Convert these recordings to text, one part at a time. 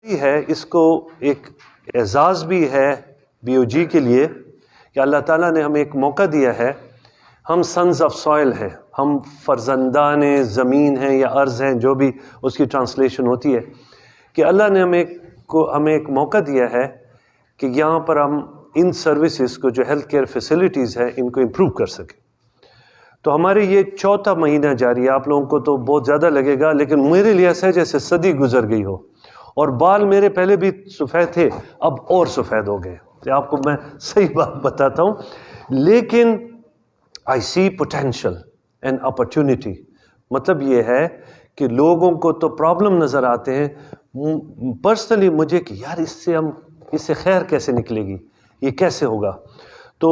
ہے اس کو ایک اعزاز بھی ہے بی او جی کے لیے کہ اللہ تعالیٰ نے ہمیں ایک موقع دیا ہے. ہم سنز آف سوئل ہیں, ہم فرزندان زمین ہیں یا ارض ہیں, جو بھی اس کی ٹرانسلیشن ہوتی ہے, کہ اللہ نے ہمیں ایک موقع دیا ہے کہ یہاں پر ہم ان سروسز کو جو ہیلتھ کیئر فیسلٹیز ہیں ان کو امپروو کر سکیں. تو ہمارے یہ 4تھا مہینہ جاری ہے. آپ لوگوں کو تو بہت زیادہ لگے گا, لیکن میرے لیے ایسا ہے جیسے صدی گزر گئی ہو, اور بال میرے پہلے بھی سفید تھے, اب اور سفید ہو گئے. آپ کو میں صحیح بات بتاتا ہوں, لیکن آئی سی پوٹینشل اینڈ اپرچونٹی. مطلب یہ ہے کہ لوگوں کو تو پرابلم نظر آتے ہیں, پرسنلی مجھے کہ یار اس سے خیر کیسے نکلے گی, یہ کیسے ہوگا. تو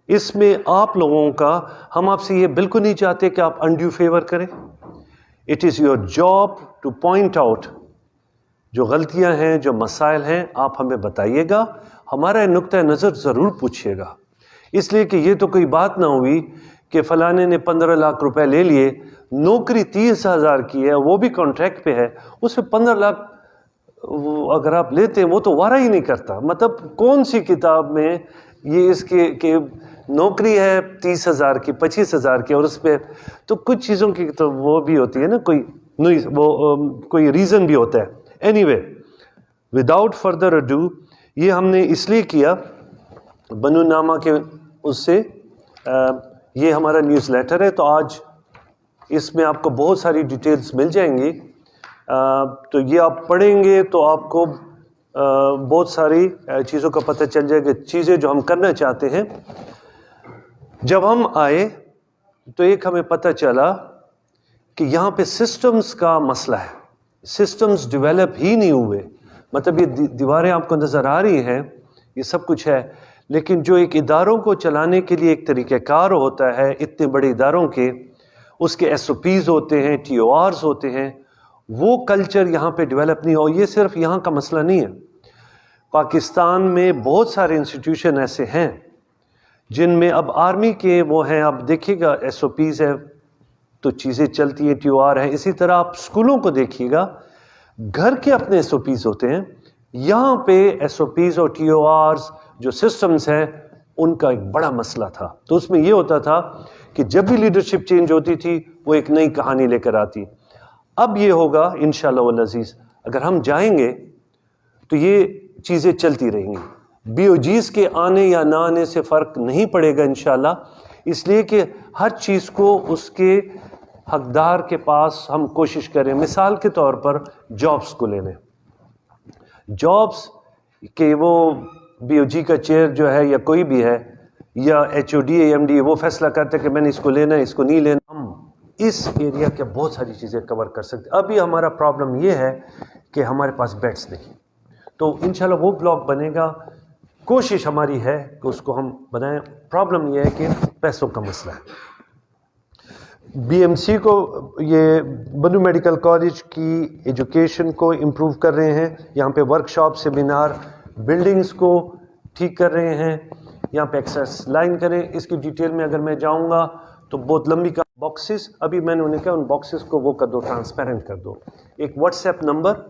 اس میں آپ لوگوں کا, ہم آپ سے یہ بالکل نہیں چاہتے کہ آپ انڈیو فیور کریں. It is your job to point out جو غلطیاں ہیں, جو مسائل ہیں, آپ ہمیں بتائیے گا. ہمارا نقطۂ نظر ضرور پوچھیے گا, اس لیے کہ یہ تو کوئی بات نہ ہوئی کہ فلانے نے 15 لاکھ روپے لے لیے, نوکری 30,000 کی ہے, وہ بھی کانٹریکٹ پہ ہے, اس میں 15 لاکھ اگر آپ لیتے ہیں وہ تو وارہ ہی نہیں کرتا. مطلب کون سی کتاب میں یہ اس کہ نوکری ہے 30,000 کی, 25,000 کی, اور اس پہ تو کچھ چیزوں کی تو وہ بھی ہوتی ہے نا, کوئی ریزن بھی ہوتا ہے. اینی وے, وداؤٹ فردر اڈو, یہ ہم نے اس لیے کیا بنو نامہ کے اس سے, یہ ہمارا نیوز لیٹر ہے, تو آج اس میں آپ کو بہت ساری ڈیٹیلز مل جائیں گی. تو یہ آپ پڑھیں گے تو آپ کو بہت ساری چیزوں کا پتہ چل جائے گا, چیزیں جو ہم کرنا چاہتے ہیں. جب ہم آئے تو ایک ہمیں پتہ چلا کہ یہاں پہ سسٹمز کا مسئلہ ہے. سسٹمز ڈیولپ ہی نہیں ہوئے. مطلب یہ دیواریں آپ کو نظر آ رہی ہیں, یہ سب کچھ ہے, لیکن جو ایک اداروں کو چلانے کے لیے ایک طریقہ کار ہوتا ہے, اتنے بڑے اداروں کے, اس کے ایس او پیز ہوتے ہیں, ٹی او آرز ہوتے ہیں, وہ کلچر یہاں پہ ڈیولپ نہیں ہو. یہ صرف یہاں کا مسئلہ نہیں ہے, پاکستان میں بہت سارے انسٹیٹیوشن ایسے ہیں جن میں اب آرمی کے وہ ہیں, آپ دیکھیے گا ایس او پیز ہے تو چیزیں چلتی ہیں, ٹی او آر ہیں. اسی طرح آپ اسکولوں کو دیکھیے گا, گھر کے اپنے ایس او پیز ہوتے ہیں. یہاں پہ ایس او پیز اور ٹی او آرز جو سسٹمز ہیں ان کا ایک بڑا مسئلہ تھا. تو اس میں یہ ہوتا تھا کہ جب بھی لیڈرشپ چینج ہوتی تھی وہ ایک نئی کہانی لے کر آتی. اب یہ ہوگا انشاءاللہ والعزیز, اگر ہم جائیں گے تو یہ چیزیں چلتی رہیں گی. بی او جیز کے آنے یا نہ آنے سے فرق نہیں پڑے گا انشاءاللہ, اس لیے کہ ہر چیز کو اس کے حقدار کے پاس ہم کوشش کریں. مثال کے طور پر جابس کو لے لیں. جابس کہ وہ بی او جی کا چیئر جو ہے یا کوئی بھی ہے, یا H O D M D, وہ فیصلہ کرتے کہ میں نے اس کو لینا ہے, اس کو نہیں لینا. ہم اس ایریا کے بہت ساری چیزیں کور کر سکتے. ابھی ہمارا پرابلم یہ ہے کہ ہمارے پاس بیڈس نہیں, تو انشاءاللہ وہ بلاک بنے گا. کوشش ہماری ہے کہ اس کو ہم بنائیں. پرابلم یہ ہے کہ پیسوں کا مسئلہ ہے. بی ایم سی کو, یہ بنو میڈیکل کالج کی ایجوکیشن کو امپروو کر رہے ہیں. یہاں پہ ورک شاپ, سیمینار, بلڈنگز کو ٹھیک کر رہے ہیں. یہاں پہ ایکسس لائن کریں. اس کی ڈیٹیل میں اگر میں جاؤں گا تو بہت لمبی کا. باکسز ابھی میں نے انہیں کہا ان باکسز کو وہ کر دو, ٹرانسپیرنٹ کر دو. ایک واٹس ایپ نمبر,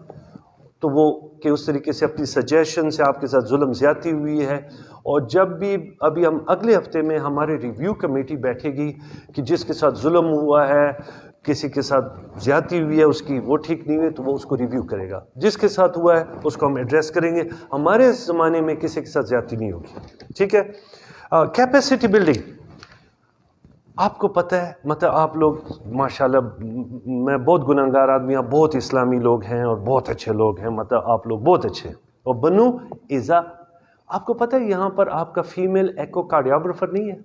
تو وہ کہ اس طریقے سے اپنی سجیشن سے آپ کے ساتھ ظلم زیادتی ہوئی ہے. اور جب بھی ابھی ہم اگلے ہفتے میں ہمارے ریویو کمیٹی بیٹھے گی کہ جس کے ساتھ ظلم ہوا ہے, کسی کے ساتھ زیادتی ہوئی ہے, اس کی وہ ٹھیک نہیں ہوئی, تو وہ اس کو ریویو کرے گا. جس کے ساتھ ہوا ہے اس کو ہم ایڈریس کریں گے. ہمارے زمانے میں کسی کے ساتھ زیادتی نہیں ہوگی. ٹھیک ہے. کیپیسٹی بلڈنگ, آپ کو پتہ ہے, مطلب آپ لوگ ماشاءاللہ, میں بہت گناہگار آدمی, آپ بہت اسلامی لوگ ہیں اور بہت اچھے لوگ ہیں, مطلب آپ لوگ بہت اچھے ہیں. اور بنو ایزا, آپ کو پتہ ہے یہاں پر آپ کا فیمیل ایکو کارڈیوگرافر نہیں ہے,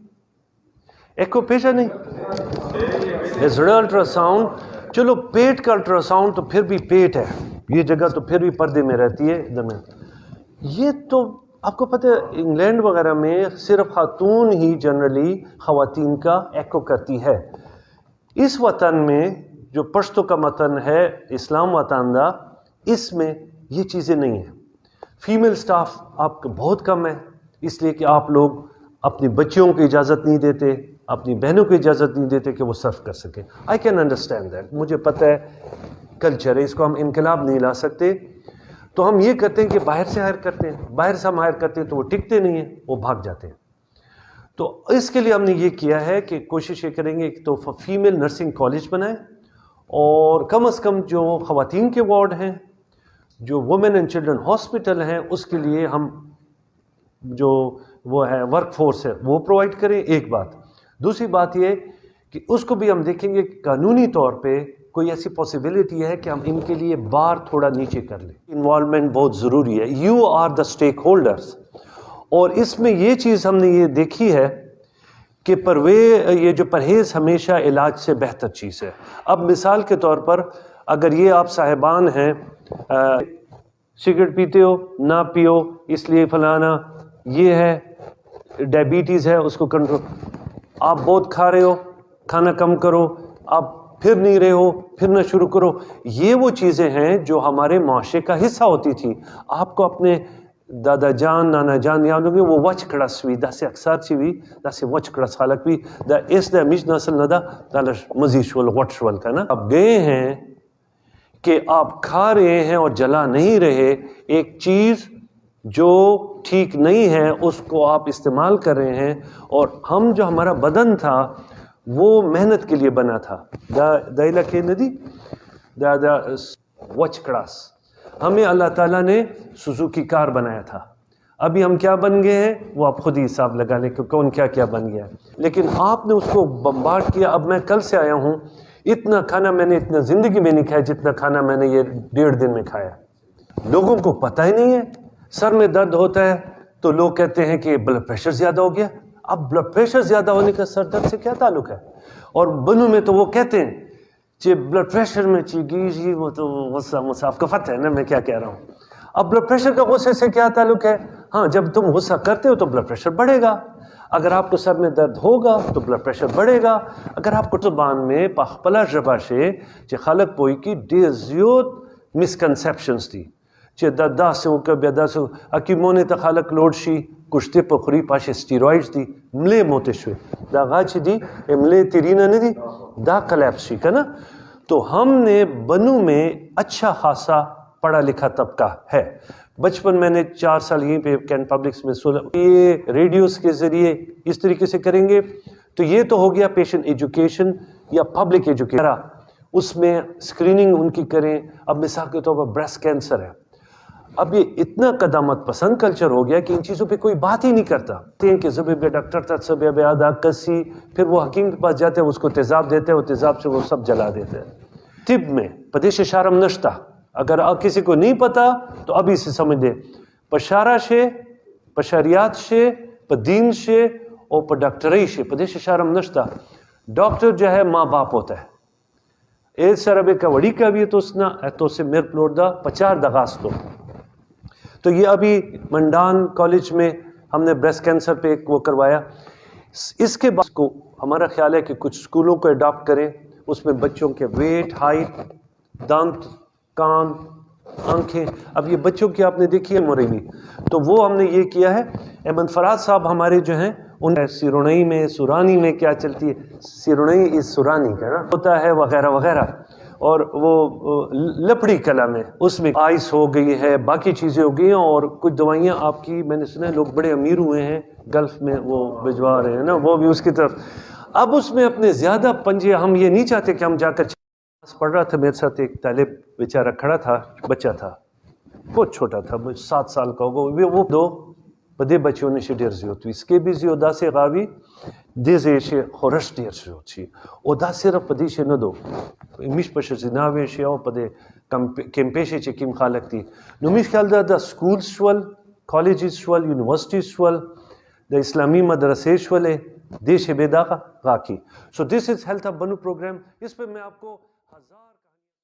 ایکو پیشہ نہیں, ریزڈنٹ الٹرا ساؤنڈ. چلو پیٹ کا الٹرا ساؤنڈ تو پھر بھی پیٹ ہے, یہ جگہ تو پھر بھی پردے میں رہتی ہے ادھر میں. یہ تو آپ کو پتہ ہے انگلینڈ وغیرہ میں صرف خاتون ہی جنرلی خواتین کا ایکو کرتی ہے. اس وطن میں جو پشتو کا وطن ہے, اسلام وطن دا, اس میں یہ چیزیں نہیں ہیں. فیمیل سٹاف آپ کا بہت کم ہے, اس لیے کہ آپ لوگ اپنی بچیوں کو اجازت نہیں دیتے, اپنی بہنوں کو اجازت نہیں دیتے کہ وہ سرو کر سکیں. آئی کین انڈرسٹینڈ دیٹ, مجھے پتہ ہے کلچر ہے, اس کو ہم انقلاب نہیں لا سکتے. تو ہم یہ کرتے ہیں کہ باہر سے ہائر کرتے ہیں، باہر سے ہم ہائر کرتے ہیں تو وہ ٹکتے نہیں ہیں، وہ بھاگ جاتے ہیں. تو اس کے لیے ہم نے یہ کیا ہے کہ کوشش یہ کریں گے کہ تو فیمیل نرسنگ کالج بنائیں، اور کم از کم جو خواتین کے وارڈ ہیں، جو وومن اینڈ چلڈرن ہاسپٹل ہیں، اس کے لیے ہم جو وہ ہے ورک فورس ہے وہ پرووائڈ کریں. ایک بات. دوسری بات یہ کہ اس کو بھی ہم دیکھیں گے کہ قانونی طور پہ کوئی ایسی پاسبلٹی ہے کہ ہم ان کے لیے بار تھوڑا نیچے کر لیں. انوالومنٹ بہت ضروری ہے. You are the stakeholders. اور اس میں یہ چیز ہم نے یہ دیکھی ہے کہ یہ جو پرہیز ہمیشہ علاج سے بہتر چیز ہے. اب مثال کے طور پر اگر یہ آپ صاحبان ہیں سگریٹ پیتے ہو نہ پیو اس لیے فلانا یہ ہے ڈائبٹیز ہے اس کو کنٹرول، آپ بہت کھا رہے ہو کھانا کم کرو، آپ پھر نہیں رہے ہو پھر نہ شروع کرو. یہ وہ چیزیں ہیں جو ہمارے معاشرے کا حصہ ہوتی تھی. آپ کو اپنے دادا جان نانا جان یاد ہوگی وہ وچ کڑس ہوئی دا سے اکثر چی ہوئی دا سے وچ کڑس خالق بھی دا اس دا مش نسل نہ دا دا مزید شول وٹ شول کا نا. اب گئے ہیں کہ آپ کھا رہے ہیں اور جلا نہیں رہے ایک چیز جو ٹھیک نہیں ہے، اس کو آپ استعمال کر رہے ہیں. اور ہم جو ہمارا بدن تھا وہ محنت کے لیے بنا تھا. دا علاقے ندی دا وچ کڑاس ہمیں اللہ تعالیٰ نے سوزوکی کار بنایا تھا. ابھی ہم کیا بن گئے ہیں وہ آپ خود ہی حساب لگا لیں کہ کون کیا کیا بن گیا ہے. لیکن آپ نے اس کو بمبارڈ کیا. اب میں کل سے آیا ہوں، اتنا کھانا میں نے اتنا زندگی میں نہیں کھایا جتنا کھانا میں نے یہ 1.5 دن میں کھایا. لوگوں کو پتہ ہی نہیں ہے. سر میں درد ہوتا ہے تو لوگ کہتے ہیں کہ بلڈ پریشر زیادہ ہو گیا. اب بلڈ پریشر زیادہ ہونے کا سر درد سے کیا تعلق ہے؟ اور بنو میں تو وہ کہتے ہیں کہ بلڈ پریشر میں چیگی وہ تو غصہ مساف کا فتح ہے نا میں کیا کہہ رہا ہوں. اب بلڈ پریشر کا غصے سے کیا تعلق ہے؟ ہاں جب تم غصہ کرتے ہو تو بلڈ پریشر بڑھے گا. اگر آپ کو سر میں درد ہوگا تو بلڈ پریشر بڑھے گا. اگر آپ کو زبان میں پخپلا زبا سے کہ خلق پوئی کی ډیر زیات مسکنسپشنز دي چې دا داسې وکړه بیا داسې حکیمونې ته خلک لوړ شي کشتې په خوري پاشې سټیرویډز دي ملې موتې شوې دا هغه چې دي ملې تیرینه نه دي دا کلیپس شي که نه. تو ہم نے بنو میں اچھا خاصا پڑھا لکھا طبقہ ہے. بچپن میں نے 4 سال یہیں پہ کینٹ پبلکس میں یہ ریڈیوز کے ذریعے اس طریقے سے کریں گے تو یہ تو ہو گیا پیشنٹ ایجوکیشن یا پبلک ایجوکیشن. اس میں اسکریننگ ان کی کریں. اب مثال کے طور پر بریسٹ کینسر ہے. اب یہ اتنا قدامت پسند کلچر ہو گیا کہ ان چیزوں پہ کوئی بات ہی نہیں کرتا. کہ زبیب ڈاکٹر تھا زبیب آدھا کسی پھر وہ حکیم کے پاس جاتے ہیں اس کو تیزاب دیتے ہیں وہ تیزاب سے وہ سب جلا دیتے ہیں. طب میں پدیش شارم نشتا اگر کسی کو نہیں پتا تو ابھی سے سمجھ دے پشارہ شے پشاریات شے پدین شے اور پا ڈاکٹری شے پدیش شارم نشتا. ڈاکٹر جو ہے ماں باپ ہوتا ہے. ایک سربے کا وڑی کا بھی ہے تو اسنا تو سے میر پلوٹ دا 50 دغاستو. تو یہ ابھی منڈان کالج میں ہم نے بریسٹ کینسر پہ ایک وہ کروایا. اس کے بعد کو ہمارا خیال ہے کہ کچھ اسکولوں کو اڈاپٹ کریں. اس میں بچوں کے ویٹ ہائٹ دانت کان آنکھیں. اب یہ بچوں کی آپ نے دیکھی ہے مریمی تو وہ ہم نے یہ کیا ہے. احمد فراز صاحب ہمارے جو ہیں ان سیرونئی میں سورانی میں کیا چلتی ہے سیرونئی اس سورانی کا نا ہوتا ہے وغیرہ وغیرہ. اور وہ لپڑی کلام ہے اس میں آئس ہو گئی ہے باقی چیزیں ہو گئی ہیں. اور کچھ دوائیاں آپ کی میں نے سنا ہے لوگ بڑے امیر ہوئے ہیں گلف میں وہ بھجوا رہے ہیں نا وہ بھی اس کی طرف. اب اس میں اپنے زیادہ پنجے ہم یہ نہیں چاہتے کہ ہم جا کر پڑھ رہا تھا. میرے ساتھ ایک طالب بیچارہ کھڑا تھا بچہ تھا بہت چھوٹا تھا 7 سال کا ہوگا. وہ دو بدے بچوں نے ډیر زیات وي سکے بھی زیو داسې غاوي دې زې خورش ډیر زیات شي او دا صرف پدې شه نه دو میش پښه زناوي شي او پدې کمپېشه چې کیم خلک دي نو میش خیال دا سکول شول کالجز شول یونیورسيټي شول د اسلامي مدرسې شول دې شه به دا غاکی. سو دس از هیلث اپ بنو پروگرام. اس پہ میں آپ کو 1000